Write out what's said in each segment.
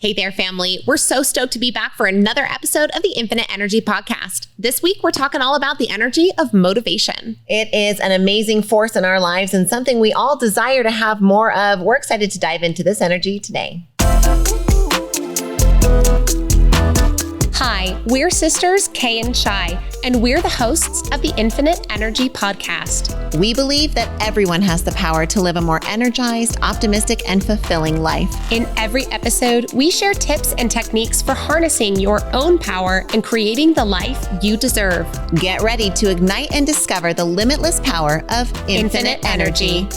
Hey there, family. We're so stoked to be back for another episode of the Infinite Energy Podcast. This week, we're talking all about the energy of motivation. It is an amazing force in our lives and something we all desire to have more of. We're excited to dive into this energy today. Hi, we're sisters Kay and Shi, and we're the hosts of the Infinite Energy Podcast. We believe that everyone has the power to live a more energized, optimistic, and fulfilling life. In every episode, we share tips and techniques for harnessing your own power and creating the life you deserve. Get ready to ignite and discover the limitless power of infinite energy.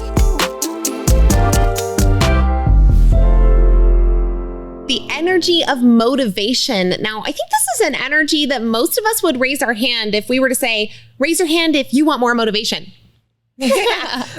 The energy of motivation. Now, I think this is an energy that most of us would raise our hand if we were to say, raise your hand if you want more motivation.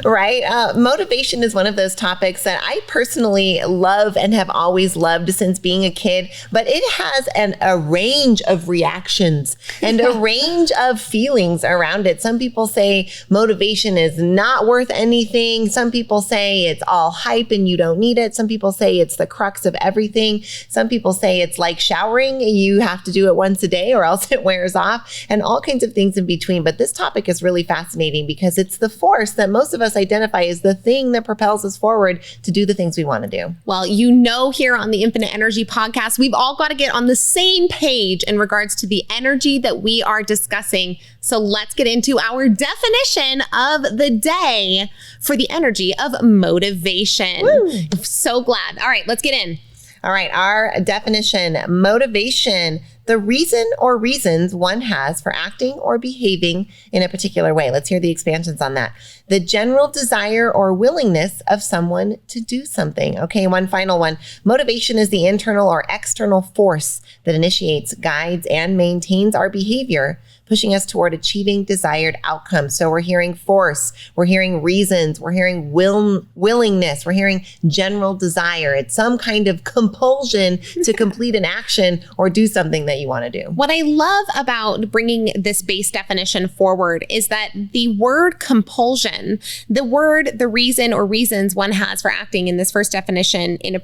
Right? Motivation is one of those topics that I personally love and have always loved since being a kid, but it has a range of reactions and a range of feelings around it. Some people say motivation is not worth anything. Some people say it's all hype and you don't need it. Some people say it's the crux of everything. Some people say it's like showering. You have to do it once a day or else it wears off, and all kinds of things in between. But this topic is really fascinating because it's the force that most of us identify as the thing that propels us forward to do the things we want to do. Well, you know, here on the Infinite Energy Podcast, we've all got to get on the same page in regards to the energy that we are discussing. So let's get into our definition of the day for the energy of motivation. Woo. I'm so glad. All right, let's get in. All right, our definition: motivation, the reason or reasons one has for acting or behaving in a particular way. Let's hear the expansions on that. The general desire or willingness of someone to do something. Okay, one final one. Motivation is the internal or external force that initiates, guides, and maintains our behavior, pushing us toward achieving desired outcomes. So we're hearing force, we're hearing reasons, we're hearing willingness, we're hearing general desire. It's some kind of compulsion to complete an action or do something that you want to do. What I love about bringing this base definition forward is that the word compulsion, the reason or reasons one has for acting in this first definition in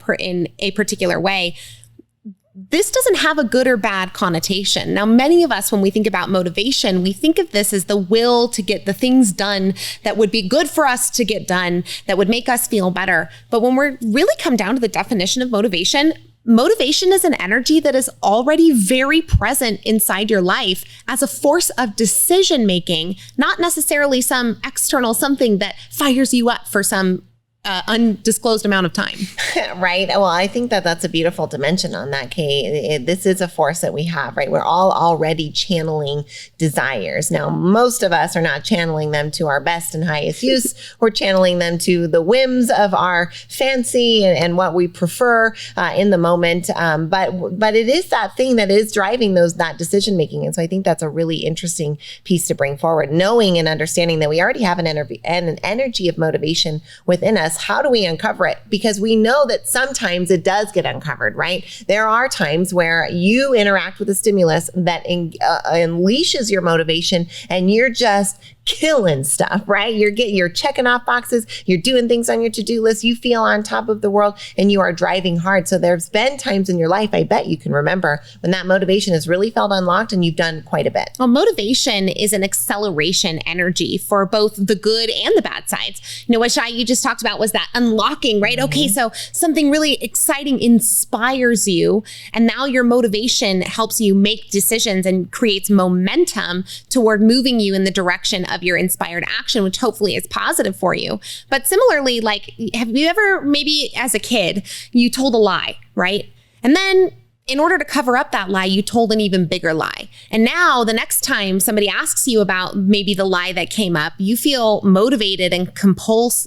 a particular way, this doesn't have a good or bad connotation. Now, many of us, when we think about motivation, we think of this as the will to get the things done that would be good for us to get done, that would make us feel better. But when we really come down to the definition of motivation, motivation is an energy that is already very present inside your life as a force of decision making, not necessarily some external something that fires you up for some undisclosed amount of time. Right. Well, I think that that's a beautiful dimension on that, Kay. This is a force that we have, right? We're all already channeling desires. Now, most of us are not channeling them to our best and highest use. We're channeling them to the whims of our fancy and what we prefer in the moment. But it is that thing that is driving that decision making. And so I think that's a really interesting piece to bring forward, knowing and understanding that we already have an energy of motivation within us. How do we uncover it? Because we know that sometimes it does get uncovered, right? There are times where you interact with a stimulus that unleashes your motivation and you're just killing stuff, right? You're checking off boxes, you're doing things on your to-do list, you feel on top of the world, and you are driving hard. So there's been times in your life, I bet you can remember, when that motivation has really felt unlocked and you've done quite a bit. Well, motivation is an acceleration energy for both the good and the bad sides. You know, what Shai, you just talked about was that unlocking, right? Mm-hmm. Okay, so something really exciting inspires you, and now your motivation helps you make decisions and creates momentum toward moving you in the direction of your inspired action, which hopefully is positive for you. But similarly, like, have you ever, maybe as a kid, you told a lie, right? And then in order to cover up that lie, you told an even bigger lie. And now the next time somebody asks you about maybe the lie that came up, you feel motivated and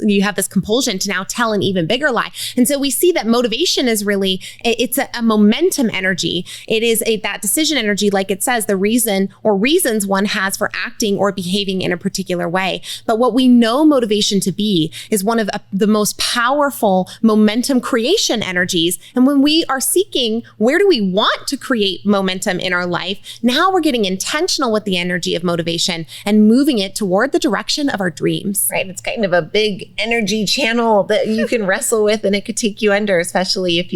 you have this compulsion to now tell an even bigger lie. And so we see that motivation is really, it's a momentum energy. It is that decision energy, like it says, the reason or reasons one has for acting or behaving in a particular way. But what we know motivation to be is one of the most powerful momentum creation energies. And when we are seeking, where do do we want to create momentum in our life? Now we're getting intentional with the energy of motivation and moving it toward the direction of our dreams. Right. It's kind of a big energy channel that you can wrestle with, and it could take you under, especially if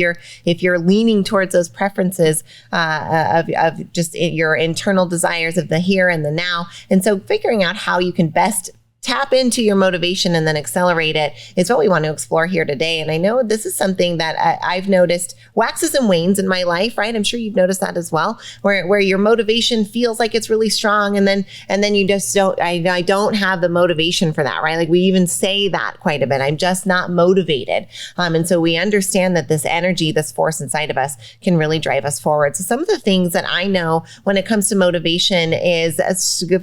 you're leaning towards those preferences of just your internal desires of the here and the now. And so figuring out how you can best tap into your motivation and then accelerate it is what we want to explore here today. And I know this is something that I've noticed waxes and wanes in my life, right? I'm sure you've noticed that as well, where your motivation feels like it's really strong. And then you just don't, I don't have the motivation for that, right? Like we even say that quite a bit. I'm just not motivated. And so we understand that this energy, this force inside of us can really drive us forward. So some of the things that I know when it comes to motivation is,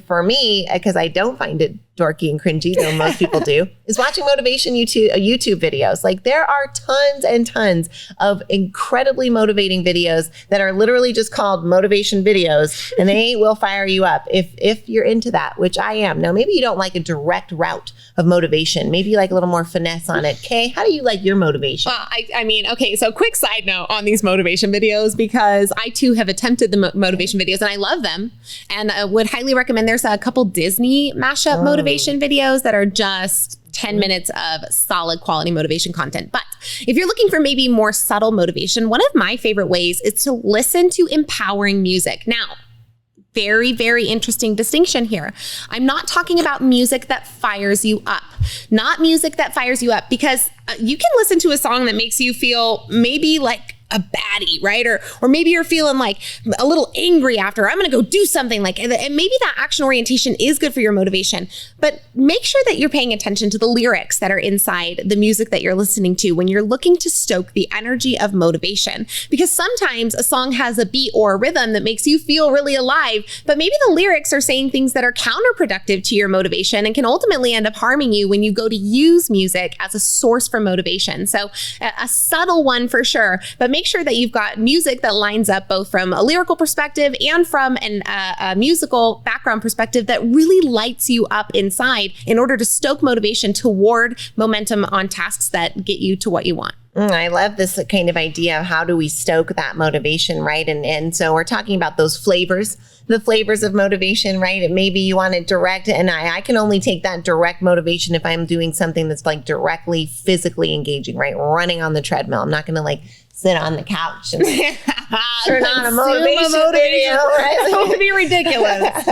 for me, because I don't find it dorky and cringy, though most people do, is watching motivation YouTube videos. Like there are tons and tons of incredibly motivating videos that are literally just called motivation videos, and they will fire you up if you're into that, which I am. Now, maybe you don't like a direct route of motivation. Maybe you like a little more finesse on it. Kay, how do you like your motivation? Well, I mean, okay, so quick side note on these motivation videos, because I too have attempted the motivation videos and I love them, and I would highly recommend. There's a couple Disney mashup motivation videos that are just 10 minutes of solid quality motivation content. But if you're looking for maybe more subtle motivation, one of my favorite ways is to listen to empowering music. Now, very, very interesting distinction here. I'm not talking about music that fires you up, not music that fires you up, because you can listen to a song that makes you feel maybe like a baddie, right? Or maybe you're feeling like a little angry after, I'm going to go do something like, and maybe that action orientation is good for your motivation, but make sure that you're paying attention to the lyrics that are inside the music that you're listening to when you're looking to stoke the energy of motivation. Because sometimes a song has a beat or a rhythm that makes you feel really alive, but maybe the lyrics are saying things that are counterproductive to your motivation and can ultimately end up harming you when you go to use music as a source for motivation. So a subtle one for sure, but make sure that you've got music that lines up both from a lyrical perspective and from a musical background perspective that really lights you up inside in order to stoke motivation toward momentum on tasks that get you to what you want. I love this kind of idea of how do we stoke that motivation, right? And so we're talking about those flavors, the flavors of motivation, right? And maybe you want it direct, and I can only take that direct motivation if I'm doing something that's like directly physically engaging, right? Running on the treadmill. I'm not going to like sit on the couch and turn on a motivation video, right? That would be ridiculous.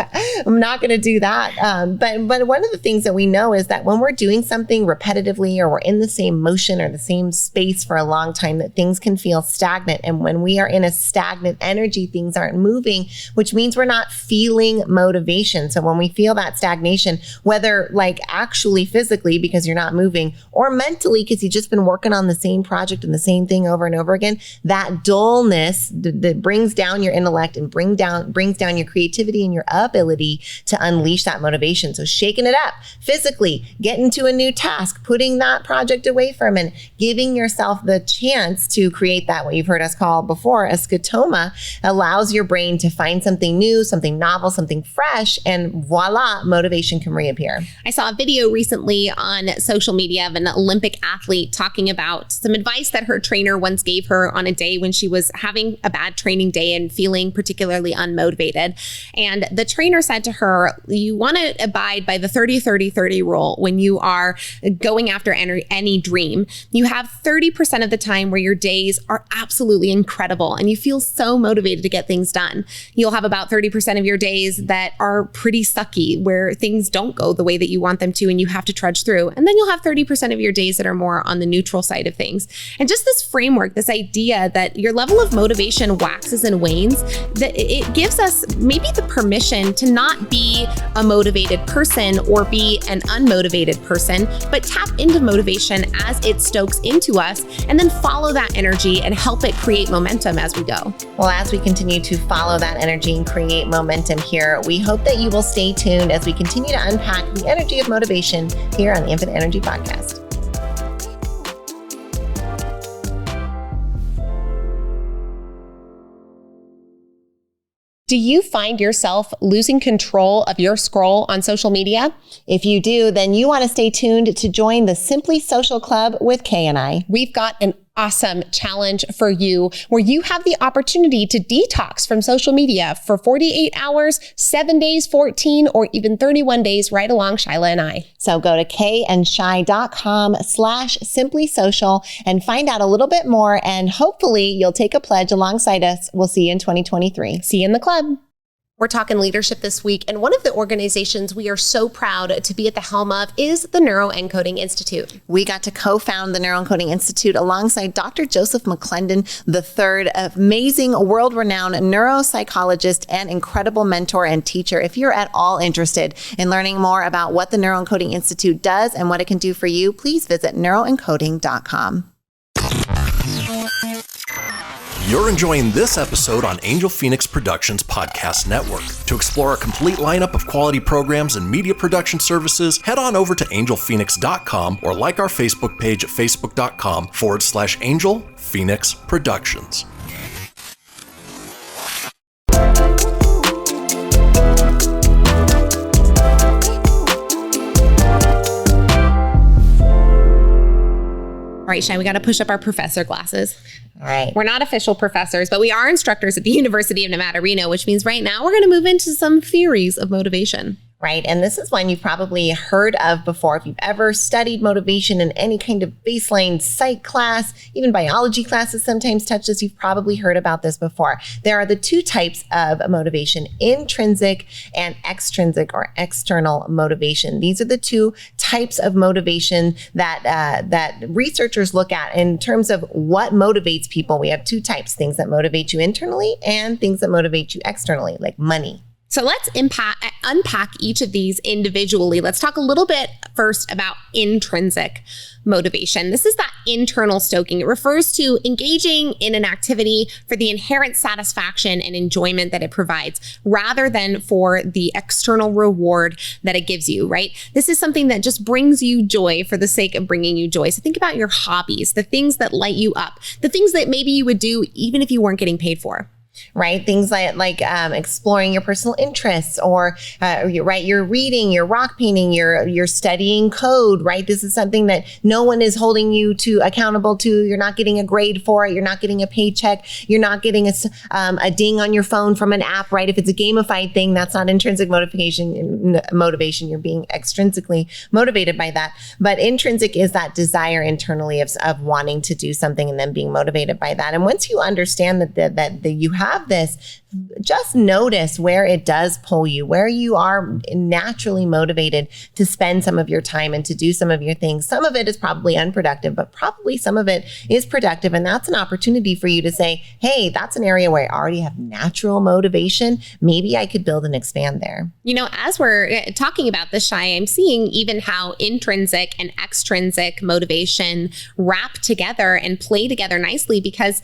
I'm not going to do that. But one of the things that we know is that when we're doing something repetitively, or we're in the same motion or the same space for a long time, that things can feel stagnant. And when we are in a stagnant energy, things aren't moving, which means we're not feeling motivation. So when we feel that stagnation, whether like actually physically because you're not moving, or mentally because you've just been working on the same project and the same thing over and over again, that dullness that brings down your intellect and brings down your creativity and your ability to unleash that motivation. So shaking it up physically, getting to a new task, putting that project away for a minute, giving yourself the chance to create that, what you've heard us call before, a scotoma, allows your brain to find something new, something novel, something fresh, and voila, motivation can reappear. I saw a video recently on social media of an Olympic athlete talking about some advice that her trainer once gave her on a day when she was having a bad training day and feeling particularly unmotivated. And the trainer said to her, you want to abide by the 30-30-30 rule when you are going after any dream. You have 30% of the time where your days are absolutely incredible and you feel so motivated to get things done. You'll have about 30% of your days that are pretty sucky, where things don't go the way that you want them to and you have to trudge through. And then you'll have 30% of your days that are more on the neutral side of things. And just this framework, this idea that your level of motivation waxes and wanes, that it gives us maybe the permission to not be a motivated person or be an unmotivated person, but tap into motivation as it stokes into us and then follow that energy and help it create momentum as we go. Well, as we continue to follow that energy and create momentum here, we hope that you will stay tuned as we continue to unpack the energy of motivation here on the Infinite Energy Podcast. Do you find yourself losing control of your scroll on social media? If you do, then you want to stay tuned to join the Simply Social Club with Kay and I. We've got an awesome challenge for you where you have the opportunity to detox from social media for 48 hours, 7 days, 14, or even 31 days right along Shyla and I. So go to kayandshy.com/simplysocial and find out a little bit more, and hopefully you'll take a pledge alongside us. We'll see you in 2023. See you in the club. We're talking leadership this week, and one of the organizations we are so proud to be at the helm of is the Neuroencoding Institute. We got to co-found the Neuroencoding Institute alongside Dr. Joseph McClendon III, amazing world-renowned neuropsychologist and incredible mentor and teacher. If you're at all interested in learning more about what the Neuroencoding Institute does and what it can do for you, please visit neuroencoding.com. You're enjoying this episode on Angel Phoenix Productions Podcast Network. To explore a complete lineup of quality programs and media production services, head on over to angelphoenix.com or like our Facebook page at facebook.com/Angel Phoenix Productions. All right, Shai, we got to push up our professor glasses. All right. We're not official professors, but we are instructors at the University of Nevada, Reno, which means right now we're going to move into some theories of motivation. Right. And this is one you've probably heard of before. If you've ever studied motivation in any kind of baseline psych class, even biology classes sometimes touch this, you've probably heard about this before. There are the two types of motivation, intrinsic and extrinsic or external motivation. These are the two types of motivation that researchers look at in terms of what motivates people. We have two types, things that motivate you internally and things that motivate you externally, like money. So let's unpack each of these individually. Let's talk a little bit first about intrinsic motivation. This is that internal stoking. It refers to engaging in an activity for the inherent satisfaction and enjoyment that it provides, rather than for the external reward that it gives you, right? This is something that just brings you joy for the sake of bringing you joy. So think about your hobbies, the things that light you up, the things that maybe you would do even if you weren't getting paid for. Right? Things like exploring your personal interests, or you're reading, you're rock painting, you're studying code, right? This is something that no one is holding you accountable to. You're not getting a grade for it. You're not getting a paycheck. You're not getting a ding on your phone from an app, right? If it's a gamified thing, that's not intrinsic motivation. You're being extrinsically motivated by that. But intrinsic is that desire internally of wanting to do something and then being motivated by that. And once you understand that you have this, just notice where it does pull you, where you are naturally motivated to spend some of your time and to do some of your things. Some of it is probably unproductive, but probably some of it is productive. And that's an opportunity for you to say, hey, that's an area where I already have natural motivation. Maybe I could build and expand there. You know, as we're talking about this, Shai, I'm seeing even how intrinsic and extrinsic motivation wrap together and play together nicely, because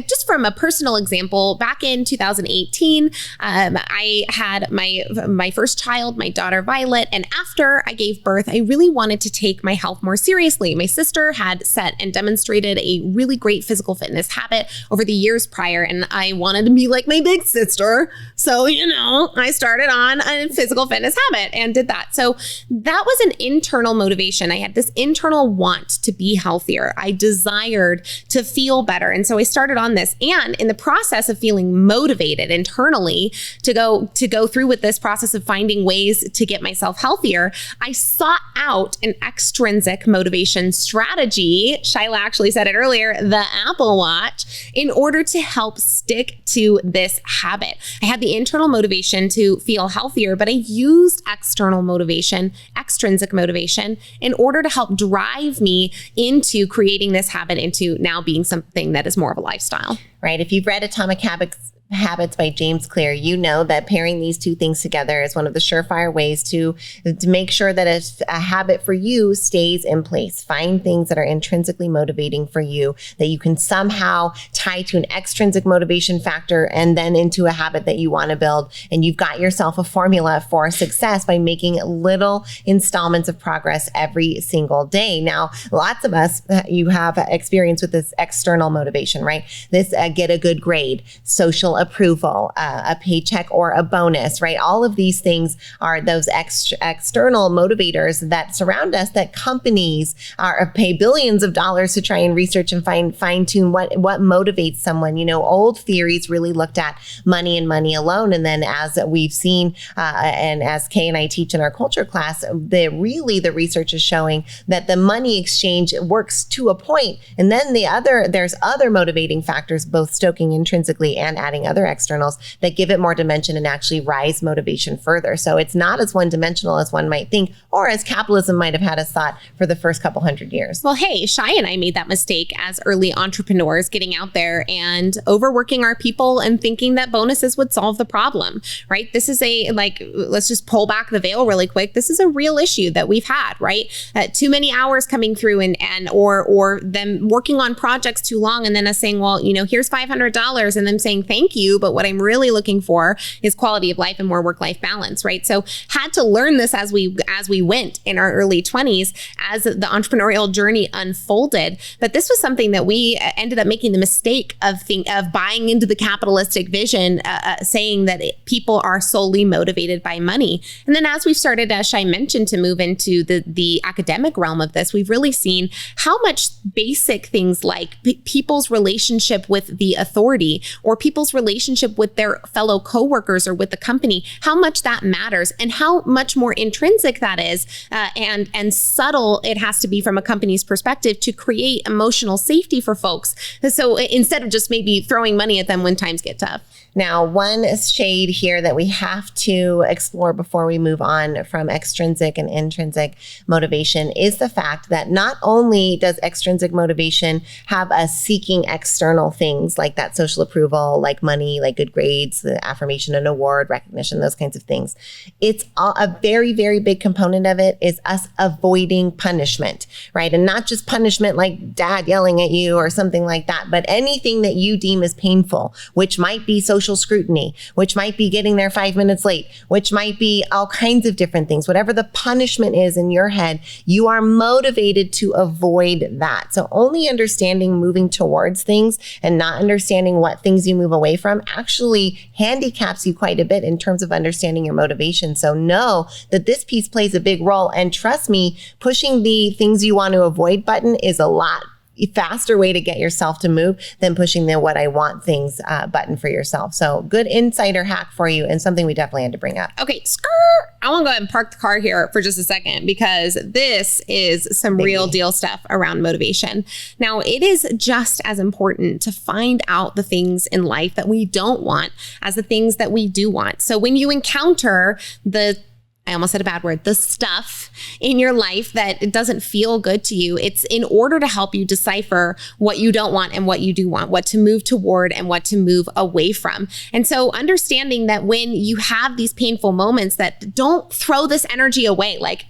just from a personal example, back in 2018, I had my first child, my daughter Violet, and after I gave birth, I really wanted to take my health more seriously. My sister had set and demonstrated a really great physical fitness habit over the years prior, and I wanted to be like my big sister. So, I started on a physical fitness habit and did that. So that was an internal motivation. I had this internal want to be healthier. I desired to feel better. And so I started on this, and in the process of feeling motivated internally to go through with this process of finding ways to get myself healthier, I sought out an extrinsic motivation strategy. Shyla actually said it earlier, the Apple Watch, in order to help stick to this habit. I had the internal motivation to feel healthier, but I used external motivation, extrinsic motivation, in order to help drive me into creating this habit into now being something that is more of a lifestyle. Right. If you've read Atomic Habits by James Clear, you know that pairing these two things together is one of the surefire ways to make sure that a habit for you stays in place. Find things that are intrinsically motivating for you that you can somehow tie to an extrinsic motivation factor and then into a habit that you want to build. And you've got yourself a formula for success by making little installments of progress every single day. Now, lots of us, you have experience with this external motivation, right? This get a good grade, social approval, a paycheck or a bonus, right? All of these things are those external motivators that surround us, that companies pay billions of dollars to try and research and fine tune what motivates someone. Old theories really looked at money and money alone. And then as we've seen, and as Kay and I teach in our culture class, the research is showing that the money exchange works to a point. And then there's other motivating factors, both stoking intrinsically and adding other externals, that give it more dimension and actually rise motivation further. So it's not as one-dimensional as one might think, or as capitalism might have had us thought for the first couple hundred years. Well, hey, Shi and I made that mistake as early entrepreneurs, getting out there and overworking our people and thinking that bonuses would solve the problem, right? This is let's just pull back the veil really quick. This is a real issue that we've had, right? Too many hours coming through or them working on projects too long, and then us saying, well, here's $500, and them saying thank you, but what I'm really looking for is quality of life and more work-life balance, right? So had to learn this as we went in our early 20s, as the entrepreneurial journey unfolded. But this was something that we ended up making the mistake of buying into the capitalistic vision, saying that people are solely motivated by money. And then as we've started, as Shi mentioned, to move into the academic realm of this, we've really seen how much basic things like people's relationship with the authority, or people's relationship with their fellow coworkers or with the company, how much that matters, and how much more intrinsic that is, and subtle it has to be from a company's perspective to create emotional safety for folks. So instead of just maybe throwing money at them when times get tough. Now, one shade here that we have to explore before we move on from extrinsic and intrinsic motivation is the fact that not only does extrinsic motivation have us seeking external things like that social approval, like money, like good grades, the affirmation and award, recognition, those kinds of things. It's a very, very big component of it is us avoiding punishment, right? And not just punishment like dad yelling at you or something like that, but anything that you deem as painful, which might be social scrutiny, which might be getting there 5 minutes late, which might be all kinds of different things. Whatever the punishment is in your head, you are motivated to avoid that. So only understanding moving towards things and not understanding what things you move away from actually handicaps you quite a bit in terms of understanding your motivation. So know that this piece plays a big role. And trust me, pushing the things you want to avoid button is a lot faster way to get yourself to move than pushing the what I want things button for yourself. So good insider hack for you, and something we definitely had to bring up. Okay, I want to go ahead and park the car here for just a second, because this is some real deal stuff around motivation. Now, it is just as important to find out the things in life that we don't want as the things that we do want. So when you encounter I almost said a bad word, the stuff in your life that it doesn't feel good to you, it's in order to help you decipher what you don't want and what you do want, what to move toward and what to move away from. And so understanding that when you have these painful moments, that don't throw this energy away. Like,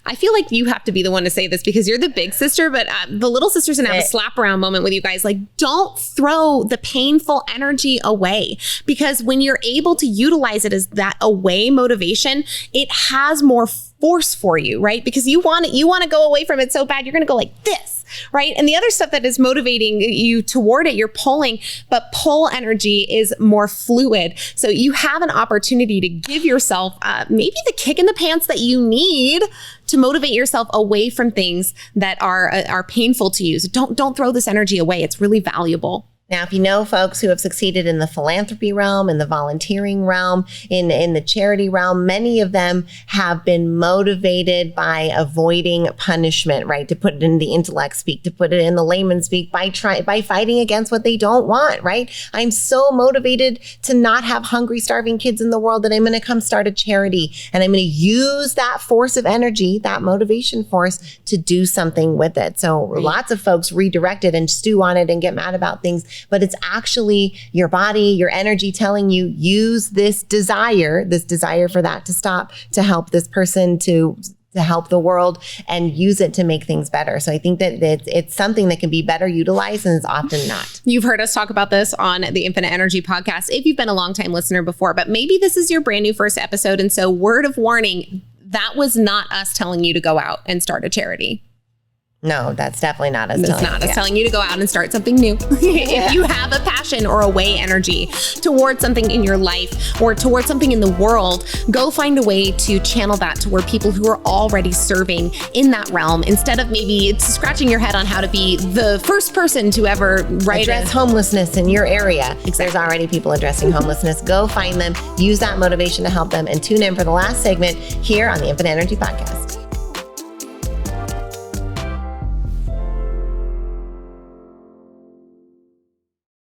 I feel like you have to be the one to say this because you're the big sister, but the little sister's gonna have a slap around moment with you guys. Like, don't throw the painful energy away, because when you're able to utilize it as that away motivation, it has more force for you, right? Because you want to go away from it so bad, you're going to go like this, right? And the other stuff that is motivating you toward it, you're pulling, but pull energy is more fluid. So you have an opportunity to give yourself maybe the kick in the pants that you need to motivate yourself away from things that are painful to you. So don't throw this energy away. It's really valuable. Now, if you know folks who have succeeded in the philanthropy realm, in the volunteering realm, in the charity realm, many of them have been motivated by avoiding punishment, right? To put it in the intellect speak, to put it in the layman speak, by fighting against what they don't want, right? I'm so motivated to not have hungry, starving kids in the world that I'm going to come start a charity, and I'm going to use that force of energy, that motivation force, to do something with it. So lots of folks redirect it and stew on it and get mad about things. But it's actually your body, your energy telling you, use this desire for that to stop, to help this person, to help the world, and use it to make things better. So I think that it's something that can be better utilized, and it's often not. You've heard us talk about this on the Infinite Energy podcast if you've been a longtime listener before, but maybe this is your brand new first episode. And so word of warning, that was not us telling you to go out and start a charity. No, that's definitely not us It's telling not you. us telling you to go out and start something new. If you have a passion or a way energy towards something in your life or towards something in the world, go find a way to channel that to where people who are already serving in that realm, instead of maybe scratching your head on how to be the first person to ever address homelessness in your area. There's already people addressing homelessness. Go find them, use that motivation to help them, and tune in for the last segment here on the Infinite Energy Podcast.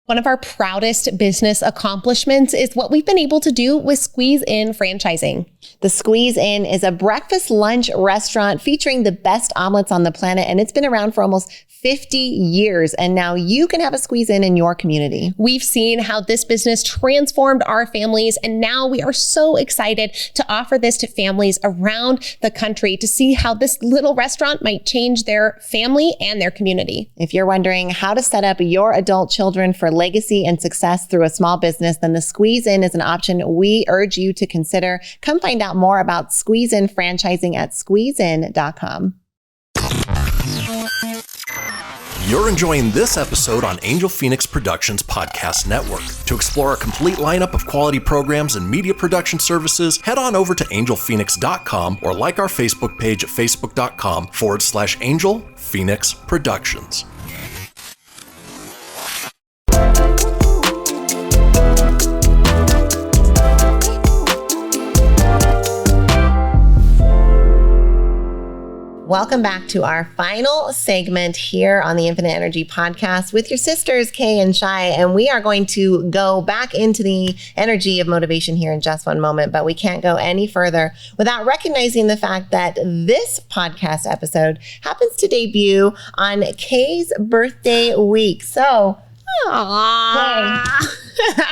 One of our proudest business accomplishments is what we've been able to do with Squeeze In franchising. The Squeeze In is a breakfast lunch restaurant featuring the best omelets on the planet, and it's been around for almost 50 years. And now you can have a Squeeze In your community. We've seen how this business transformed our families, and now we are so excited to offer this to families around the country to see how this little restaurant might change their family and their community. If you're wondering how to set up your adult children for legacy and success through a small business, then the Squeeze In is an option we urge you to consider. Come find out more about Squeeze In franchising at squeezein.com. You're enjoying this episode on Angel Phoenix Productions Podcast Network. To explore a complete lineup of quality programs and media production services, head on over to angelphoenix.com or like our Facebook page at facebook.com/Angel Phoenix Productions. Welcome back to our final segment here on the Infinite Energy Podcast with your sisters, Kay and Shi. And we are going to go back into the energy of motivation here in just one moment, but we can't go any further without recognizing the fact that this podcast episode happens to debut on Kay's birthday week. So,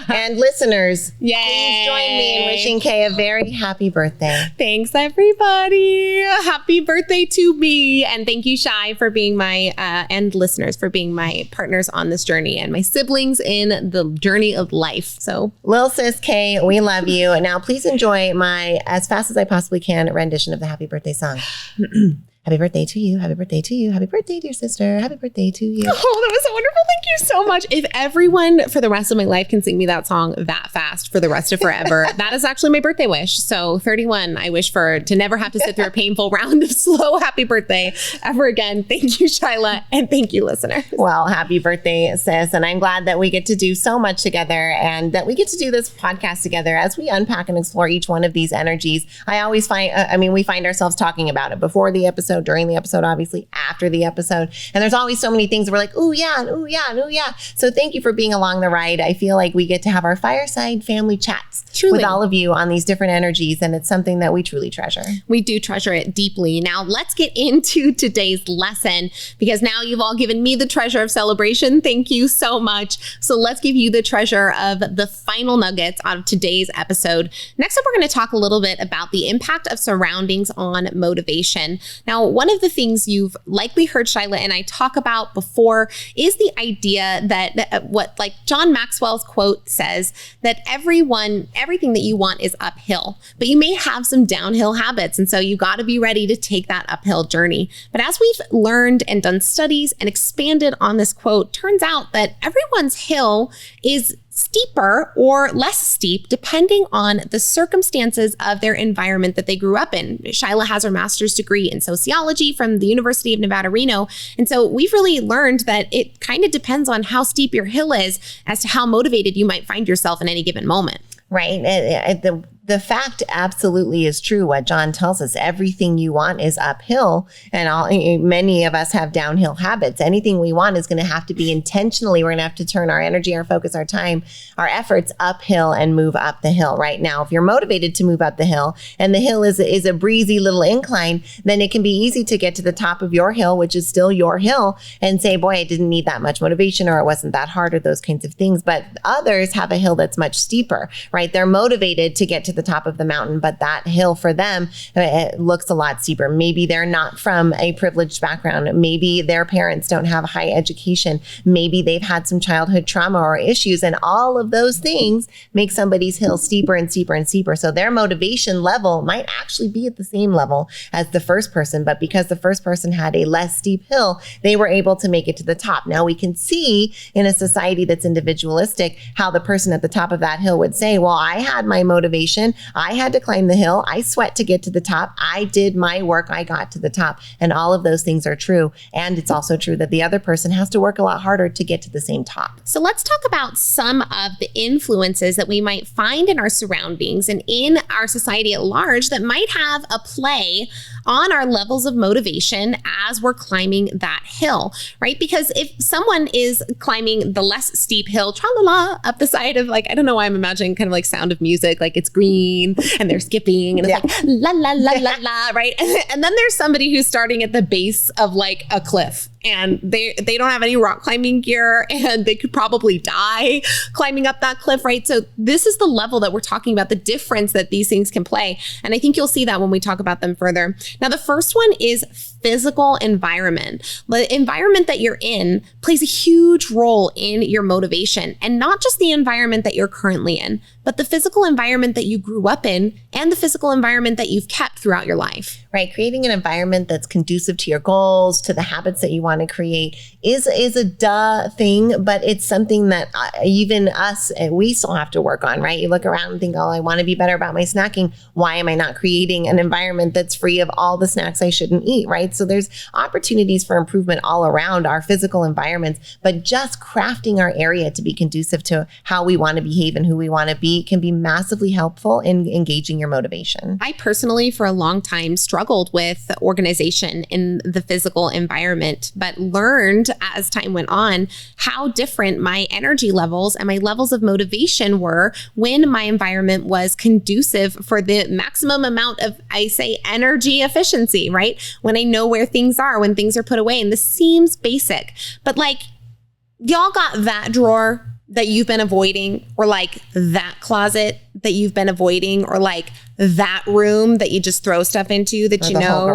and listeners, please join me in wishing Kay a very happy birthday. Thanks, everybody. Happy birthday to me. And thank you, Shi, for being my, and listeners for being my partners on this journey and my siblings in the journey of life. So, Lil sis Kay, we love you. Now, please enjoy my, as fast as I possibly can, rendition of the happy birthday song. Happy birthday to you. Happy birthday to you. Happy birthday, dear sister. Happy birthday to you. Oh, that was so wonderful. Thank you so much. If everyone for the rest of my life can sing me that song that fast for the rest of forever, that is actually my birthday wish. So 31, I wish to never have to sit through a painful round of slow happy birthday ever again. Thank you, Shyla, and thank you, listeners. Well, happy birthday, sis. And I'm glad that we get to do so much together and that we get to do this podcast together as we unpack and explore each one of these energies. I always find, we find ourselves talking about it before the episode, during the episode, obviously after the episode. And there's always so many things we're like, ooh, yeah, and ooh, yeah, and ooh, yeah. So thank you for being along the ride. I feel like we get to have our fireside family chats with all of you on these different energies. And it's something that we truly treasure. We do treasure it deeply. Now let's get into today's lesson, because now you've all given me the treasure of celebration. Thank you so much. So let's give you the treasure of the final nuggets out of today's episode. Next up, we're going to talk a little bit about the impact of surroundings on motivation. Now, one of the things you've likely heard Shyla and I talk about before is the idea that what like John Maxwell's quote says, that everything that you want is uphill, but you may have some downhill habits. And so you got to be ready to take that uphill journey. But as we've learned and done studies and expanded on this quote, turns out that everyone's hill is steeper or less steep depending on the circumstances of their environment that they grew up in. Shyla has her master's degree in sociology from the University of Nevada, Reno. And so we've really learned that it kind of depends on how steep your hill is as to how motivated you might find yourself in any given moment. Right. The fact absolutely is true. What John tells us, everything you want is uphill, and many of us have downhill habits. Anything we want is going to have to be intentionally. We're going to have to turn our energy, our focus, our time, our efforts uphill and move up the hill. Right now, if you're motivated to move up the hill and the hill is a breezy little incline, then it can be easy to get to the top of your hill, which is still your hill, and say, boy, I didn't need that much motivation, or it wasn't that hard, or those kinds of things. But others have a hill that's much steeper, right? They're motivated to get to to the top of the mountain, but that hill for them, it looks a lot steeper. Maybe they're not from a privileged background. Maybe their parents don't have high education. Maybe they've had some childhood trauma or issues, and all of those things make somebody's hill steeper and steeper and steeper. So their motivation level might actually be at the same level as the first person, but because the first person had a less steep hill, they were able to make it to the top. Now we can see in a society that's individualistic how the person at the top of that hill would say, well, I had my motivation. I had to climb the hill. I sweat to get to the top. I did my work. I got to the top. And all of those things are true. And it's also true that the other person has to work a lot harder to get to the same top. So let's talk about some of the influences that we might find in our surroundings and in our society at large that might have a play on our levels of motivation as we're climbing that hill, right? Because if someone is climbing the less steep hill, tra-la-la, up the side of like, I don't know why I'm imagining kind of like Sound of Music, like it's green and they're skipping and it's like la, la, la, la, la, right? And then there's somebody who's starting at the base of like a cliff and they don't have any rock climbing gear and they could probably die climbing up that cliff, right? So this is the level that we're talking about, the difference that these things can play. And I think you'll see that when we talk about them further. Now, the first one is physical environment. The environment that you're in plays a huge role in your motivation, and not just the environment that you're currently in, but the physical environment that you grew up in and the physical environment that you've kept throughout your life. Right. Creating an environment that's conducive to your goals, to the habits that you want to create is a duh thing, but it's something that even us, we still have to work on, right? You look around and think, oh, I want to be better about my snacking. Why am I not creating an environment that's free of all the snacks I shouldn't eat, right? So there's opportunities for improvement all around our physical environments, but just crafting our area to be conducive to how we want to behave and who we want to be can be massively helpful in engaging your motivation. I personally, for a long time, struggled with organization in the physical environment, but learned as time went on how different my energy levels and my levels of motivation were when my environment was conducive for the maximum amount of, I say, energy efficiency, right? When I know where things are, when things are put away. And this seems basic, but like, y'all got that drawer that you've been avoiding, or like that closet that you've been avoiding, or like that room that you just throw stuff into that you know,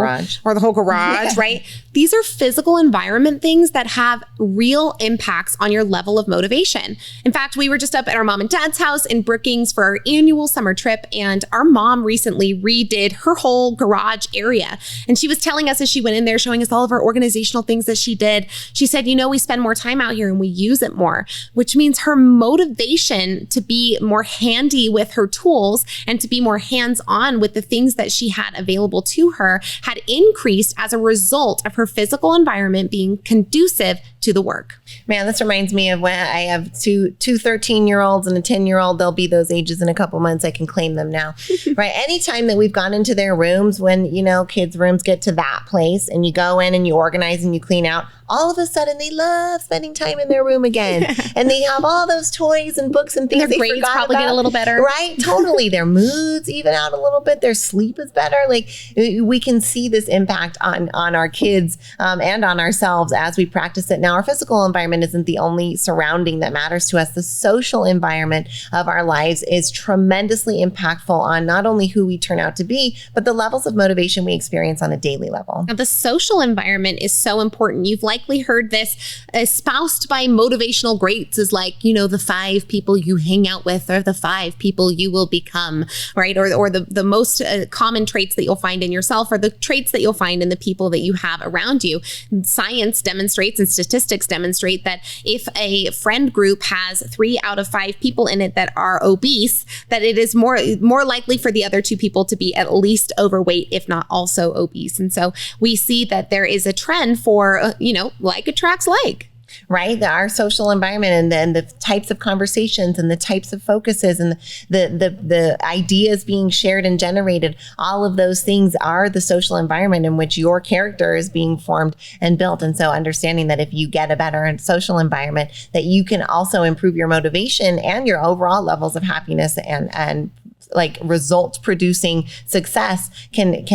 or the whole garage, right? These are physical environment things that have real impacts on your level of motivation. In fact, we were just up at our mom and dad's house in Brookings for our annual summer trip, and our mom recently redid her whole garage area. And she was telling us as she went in there, showing us all of our organizational things that she did. She said, you know, we spend more time out here and we use it more, which means her motivation to be more handy with her tools and to be more hands-on with the things that she had available to her had increased as a result of her physical environment being conducive to the work. Man, this reminds me of when I have two 13-year-olds and a 10-year-old. They'll be those ages in a couple months. I can claim them now, right? Anytime that we've gone into their rooms, when, you know, kids' rooms get to that place and you go in and you organize and you clean out, all of a sudden they love spending time in their room again. And they have all those toys and books and things their grades probably get a little better. Right? Totally. Their moods even out a little bit. Their sleep is better. Like, we can see this impact on our kids and on ourselves as we practice it. Now, our physical environment isn't the only surrounding that matters to us. The social environment of our lives is tremendously impactful on not only who we turn out to be, but the levels of motivation we experience on a daily level. Now, the social environment is so important. You've likely heard this espoused by motivational greats as like, you know, the 5 people you hang out with are the 5 people you will become, right? Or the most common traits that you'll find in yourself are the traits that you'll find in the people that you have around you. Science demonstrates and statistics demonstrate that if a friend group has 3 out of 5 people in it that are obese, that it is more likely for the other 2 people to be at least overweight, if not also obese. And so we see that there is a trend for, like attracts like. Right? Our social environment and then the types of conversations and the types of focuses and the ideas being shared and generated, all of those things are the social environment in which your character is being formed and built. And so understanding that if you get a better social environment, that you can also improve your motivation and your overall levels of happiness and like results producing success can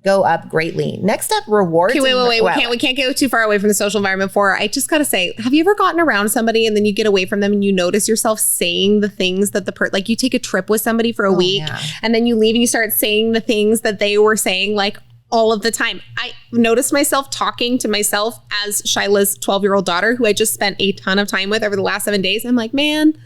go up greatly. Next up, rewards. Okay, wait. We can't go too far away from the social environment before. I just got to say, have you ever gotten around somebody and then you get away from them and you notice yourself saying the things that like you take a trip with somebody for a week and then you leave and you start saying the things that they were saying like all of the time. I noticed myself talking to myself as Shyla's 12-year-old daughter, who I just spent a ton of time with over the last 7 days. I'm like, man,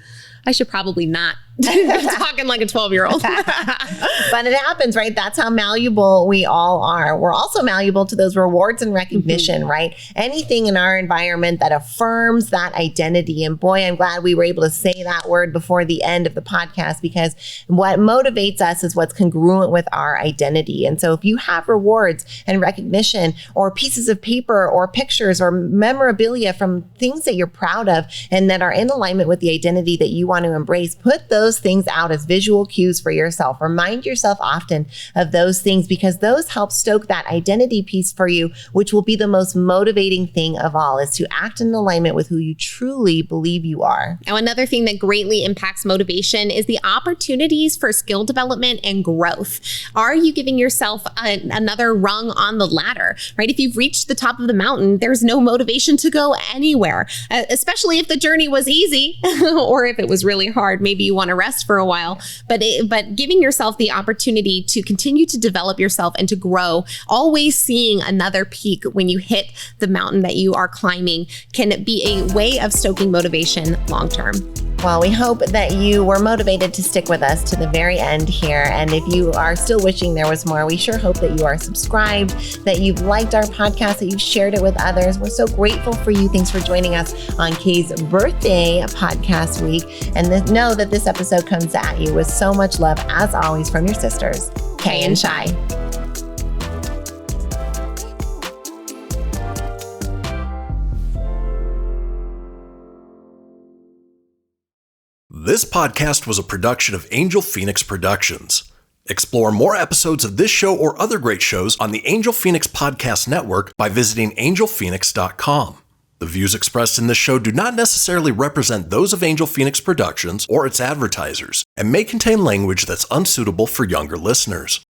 I should probably not talking like a 12-year-old. But it happens, right? That's how malleable we all are. We're also malleable to those rewards and recognition, right? Anything in our environment that affirms that identity. And boy, I'm glad we were able to say that word before the end of the podcast, because what motivates us is what's congruent with our identity. And so if you have rewards and recognition or pieces of paper or pictures or memorabilia from things that you're proud of and that are in alignment with the identity that you want to embrace, put those things out as visual cues for yourself. Remind yourself often of those things, because those help stoke that identity piece for you, which will be the most motivating thing of all, is to act in alignment with who you truly believe you are. Now, another thing that greatly impacts motivation is the opportunities for skill development and growth. Are you giving yourself another rung on the ladder, right? If you've reached the top of the mountain, there's no motivation to go anywhere, especially if the journey was easy or if it was really hard. Maybe you want to rest for a while, but giving yourself the opportunity to continue to develop yourself and to grow, always seeing another peak when you hit the mountain that you are climbing, can be a way of stoking motivation long term. Well, we hope that you were motivated to stick with us to the very end here. And if you are still wishing there was more, we sure hope that you are subscribed, that you've liked our podcast, that you've shared it with others. We're so grateful for you. Thanks for joining us on Kay's birthday podcast week. And know that this episode comes at you with so much love, as always, from your sisters, Kay and Shi. This podcast was a production of Angel Phoenix Productions. Explore more episodes of this show or other great shows on the Angel Phoenix Podcast Network by visiting angelphoenix.com. The views expressed in this show do not necessarily represent those of Angel Phoenix Productions or its advertisers, and may contain language that's unsuitable for younger listeners.